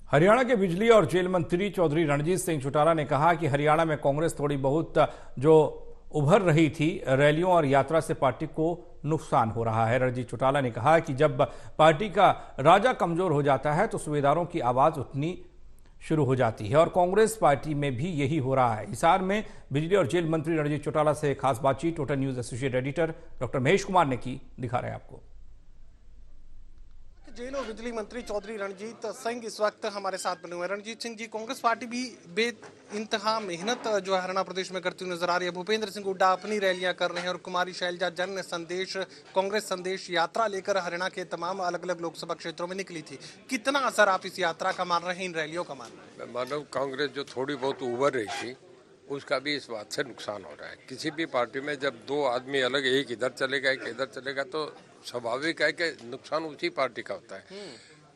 हरियाणा के बिजली और जेल मंत्री चौधरी रणजीत सिंह चौटाला ने कहा कि हरियाणा में कांग्रेस थोड़ी बहुत जो उभर रही थी रैलियों और यात्रा से पार्टी को नुकसान हो रहा है। रणजीत चौटाला ने कहा कि जब पार्टी का राजा कमजोर हो जाता है तो सूबेदारों की आवाज उठनी शुरू हो जाती है और कांग्रेस पार्टी में भी यही हो रहा है। हिसार में बिजली और जेल मंत्री रणजीत चौटाला से खास बातचीत total news associate editor doctor Mahesh Kumar ने की, दिखा रहे हैं आपको। जेल और बिजली मंत्री चौधरी रणजीत सिंह इस वक्त हमारे साथ बने हुए हैं। रणजीत सिंह जी, कांग्रेस पार्टी भी बेइंतहा मेहनत जो है हरियाणा प्रदेश में करती हुई नजर आ रही है। भूपेंद्र सिंह हुड्डा अपनी रैलियां कर रहे हैं और कुमारी शैलजा जन संदेश कांग्रेस संदेश यात्रा लेकर हरियाणा के तमाम अलग अलग लोकसभा क्षेत्रों में निकली थी। कितना असर आप इस यात्रा का मान रहे हैं, इन रैलियों का मान रहे हैं? मानव कांग्रेस जो थोड़ी बहुत उभर रही थी उसका भी इस बात से नुकसान हो रहा है। किसी भी पार्टी में जब दो आदमी अलग, एक इधर चलेगा एक इधर चलेगा, तो स्वाभाविक है कि नुकसान उसी पार्टी का होता है।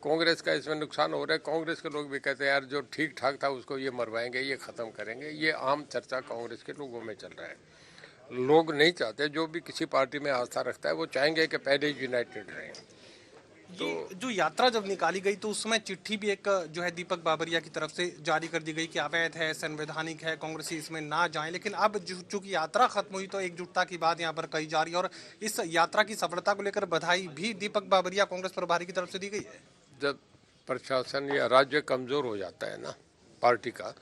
कांग्रेस का इसमें नुकसान हो रहा है। कांग्रेस के लोग भी कहते हैं यार जो ठीक ठाक था उसको ये मरवाएंगे, ये खत्म करेंगे। ये आम चर्चा कांग्रेस के लोगों में चल रहा है। लोग नहीं चाहते, जो भी किसी पार्टी में आस्था रखता है वो चाहेंगे कि पहले यूनाइटेड रहें। तो जो यात्रा जब निकाली गई तो उसमें चिट्ठी भी एक जो है दीपक बाबरिया की तरफ से जारी कर दी गई कि अवैध है, संवैधानिक है, कांग्रेसी इसमें ना जाएं। लेकिन अब चूंकि यात्रा खत्म हुई तो एकजुटता की बात यहाँ पर कही जा रही है और इस यात्रा की सफलता को लेकर बधाई भी दीपक बाबरिया कांग्रेस प्रभारी की तरफ से दी गई है। जब प्रशासन या राज्य कमजोर हो जाता है ना पार्टी का,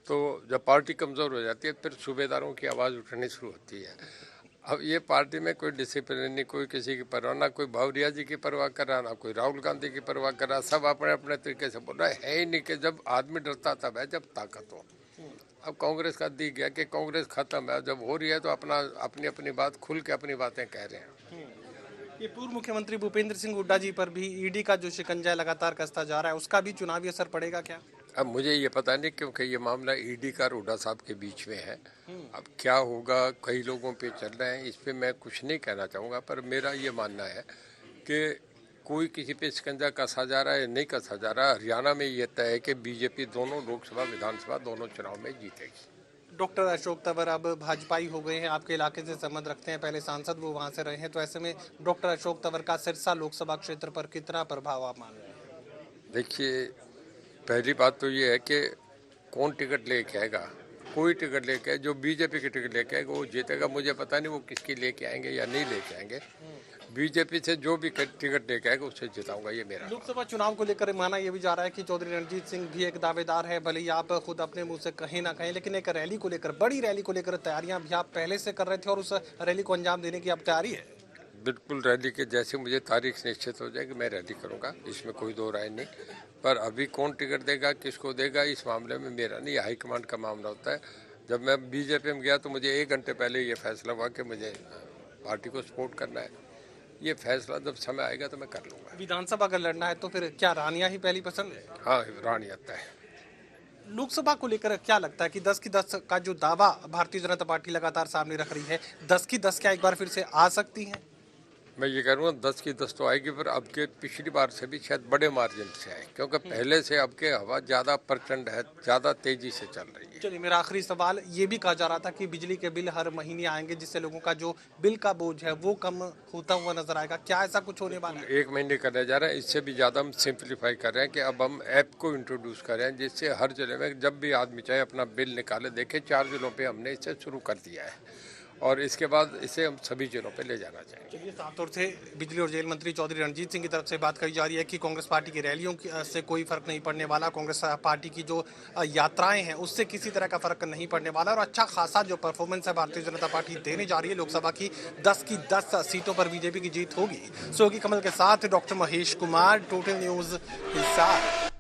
तो जब पार्टी कमजोर हो जाती है फिर सूबेदारों की आवाज़ उठनी शुरू होती है। अब ये पार्टी में कोई डिसिप्लिन नहीं, कोई किसी की परवाह ना, कोई बाबरिया जी की परवाह कर रहा, ना कोई राहुल गांधी की परवाह कर रहा। सब अपने अपने तरीके से बोल रहा है ही नहीं कि जब आदमी डरता तब है जब ताकत हो। अब कांग्रेस का दिख गया कि कांग्रेस खत्म है, जब हो रही है तो अपनी अपनी बात खुल के अपनी बातें कह रहे हैं। ये पूर्व मुख्यमंत्री भूपेंद्र सिंह हुड्डा जी पर भी ईडी का जो शिकंजा लगातार कसता जा रहा है, उसका भी चुनावी असर पड़ेगा क्या? अब मुझे ये पता नहीं, क्योंकि ये मामला ईडी का हुड्डा साहब के बीच में है। अब क्या होगा, कई लोगों पे चल रहे हैं, इस पे मैं कुछ नहीं कहना चाहूँगा। पर मेरा ये मानना है कि कोई किसी पे शिकंजा कसा जा रहा है या नहीं कसा जा रहा है। हरियाणा में ये तय है कि बीजेपी दोनों लोकसभा विधानसभा दोनों चुनाव में जीतेगी। डॉक्टर अशोक तंवर अब भाजपाई हो गए हैं, आपके इलाके से संबंध रखते हैं, पहले सांसद वो वहां से रहे हैं, तो ऐसे में डॉक्टर अशोक तंवर का सिरसा लोकसभा क्षेत्र पर कितना प्रभाव आप मान रहे हैं? देखिए, पहली बात तो ये है कि कौन टिकट लेके आएगा। कोई टिकट लेके आए, जो बीजेपी की टिकट लेके आएगा वो जीतेगा। मुझे पता नहीं वो किसकी लेके आएंगे या नहीं लेके आएंगे। बीजेपी से जो भी टिकट लेके आएगा उससे जिताऊंगा, ये मेरा। लोकसभा चुनाव को लेकर माना यह भी जा रहा है कि चौधरी रणजीत सिंह भी एक दावेदार है, भले ही आप खुद अपने मुंह से कहीं ना कहीं, लेकिन एक रैली को लेकर, बड़ी रैली को लेकर तैयारियां भी आप पहले से कर रहे थे और उस रैली को अंजाम देने की अब तैयारी है? बिल्कुल, रैली के जैसे मुझे तारीख निश्चित हो जाएगी मैं रैली करूंगा, इसमें कोई दो राय नहीं। पर अभी कौन टिकट देगा, किसको देगा, इस मामले में मेरा नहीं, हाईकमांड का मामला होता है। जब मैं बीजेपी में गया तो मुझे 1 घंटे पहले ये फैसला हुआ कि मुझे पार्टी को सपोर्ट करना है। ये फैसला जब समय आएगा तो मैं कर लूंगा। विधानसभा अगर लड़ना है तो फिर क्या रानिया ही पहली पसंद है? हाँ, रानी आता है। लोकसभा को लेकर क्या लगता है कि 10 की 10 का जो दावा भारतीय जनता पार्टी लगातार सामने रख रही है, 10 की 10 क्या एक बार फिर से आ सकती है? मैं ये कह रहा हूँ 10 की 10 तो आएगी, पर अब के पिछली बार से भी शायद बड़े मार्जिन से आए, क्योंकि पहले से अब के हवा ज़्यादा प्रचंड है, ज़्यादा तेजी से चल रही है। चलिए, मेरा आखिरी सवाल, ये भी कहा जा रहा था कि बिजली के बिल हर महीने आएंगे जिससे लोगों का जो बिल का बोझ है वो कम होता हुआ नजर आएगा, क्या ऐसा कुछ होने वाला है? 1 महीने करने जा रहे हैं, इससे भी ज़्यादा हम सिंप्लीफाई कर रहे हैं कि अब हम ऐप को इंट्रोड्यूस कर रहे हैं, जिससे हर जिले में जब भी आदमी चाहे अपना बिल निकाले। देखे 4 जिलों पर हमने इसे शुरू कर दिया है और इसके बाद इसे हम सभी जिलों पे ले जाना चाहेंगे। चलिए, साफ तौर से बिजली और जेल मंत्री चौधरी रणजीत सिंह की तरफ से बात कही जा रही है कि कांग्रेस पार्टी की रैलियों से कोई फर्क नहीं पड़ने वाला, कांग्रेस पार्टी की जो यात्राएं हैं उससे किसी तरह का फर्क नहीं पड़ने वाला और अच्छा खासा जो परफॉर्मेंस है भारतीय जनता पार्टी देने जा रही है। लोकसभा की 10 की 10 सीटों पर बीजेपी की जीत होगी। सोगी कमल के साथ doctor Mahesh Kumar, total news Hisar.